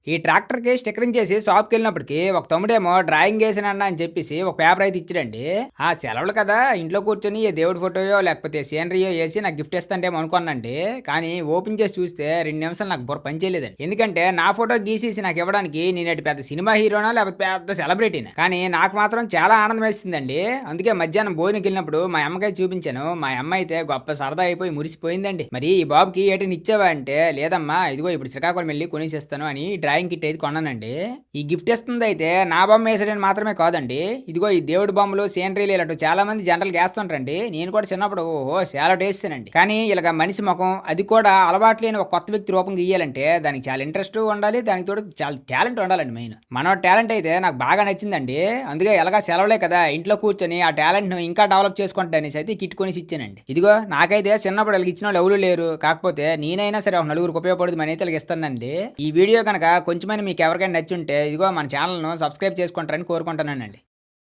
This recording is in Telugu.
ఈ ట్రాక్టర్‌కి స్టిక్కరింగ్ చేసి షాప్‌కెళ్ళినప్పటికి ఒక తమ్ముడేమో డ్రాయింగ్ ఏసానన్నా అని చెప్పేసి ఒక పేపర్ అయితే ఇచ్చాడండి. ఆ సెలవులు కదా! ఇంట్లో కూర్చొని ఏ దేవుడి ఫోటోయో లేకపోతే సీనరీయో ఏసి నాకు గిఫ్ట్ ఇస్తాండేమో అనుకున్నానండి. కానీ ఓపెన్ చేసి చూస్తే 2 నిమిషాలు నాకు బుర్ర పని చేయలేదండి. ఎందుకంటే నా ఫోటో గీసేసి నాకివ్వడానికి నేనేటి పెద్ద సినిమా హీరోనా లేకపోతే పెద్ద సెలబ్రిటీనా. కానీ నాకు మాత్రం చాలా ఆనందం వేసిందండి. అందుకే మధ్యాహ్నం భోజనంకెళ్ళినప్పుడు మా అమ్మకైతే చూపించాను. మా అమ్మ అయితే గొప్ప సరదా అయిపోయి మురిసిపోయిందండి. మరి ఈ బాబుకి ఏటైనా ఇచ్చావా అంటే, లేదమ్మా ఇదిగో ఇప్పుడు శ్రీకాకుళం వెళ్లి కొనేసిస్తాను అని డ్రాయింగ్ కిట్ అయితే కొన్నానండి. ఈ గిఫ్ట్ ఇస్తుందయితే నా బొమ్మ వేసాడని మాత్రమే కాదండి. ఇదిగో ఈ దేవుడి బొమ్మలు, సీనరీలు ఇలాంటి చాలా మంది జనరల్‌గా ఏస్తుంటారండి. నేను కూడా చిన్నప్పుడు ఓహో! చాలా ఏసేసానండి. కానీ ఇలాగ మనిషి మొఖం అది కూడా అలవాటు లేని ఒక కొత్త వ్యక్తి రూపం గీయాలంటే దానికి చాలా ఇంట్రెస్ట్ ఉండాలి. దానికి తోడు చాలా టాలెంట్ ఉండాలండి మెయిన్. మనోడి టాలెంట్ అయితే నాకు బాగా నచ్చిందండి. అందుకే ఎలాగా సెలవులే కదా! ఇంట్లో కూర్చొని ఆ టాలెంట్‌ను ఇంకా డెవలప్ చేసుకుంటాననేసి అయితే ఈ కిట్ కొనేసి ఇచ్చానండి. ఇదిగో నాకైతే చిన్నప్పుడు ఇలాగ ఇచ్చినోళ్ళు ఎవరు లేరు. కాకపోతే నేనైనా సరే ఒక నలుగురికి ఉపయోగపడుతుందని అయితే ఇలాగ ఇస్తానండి. ఈ వీడియో గనక కొంచెమైనా మీకు ఎవరికైనా నచ్చుంటే ఇదిగో మన ఛానెల్‌ను సబ్స్క్రైబ్ చేసుకుంటారని కోరుకుంటున్నానండి.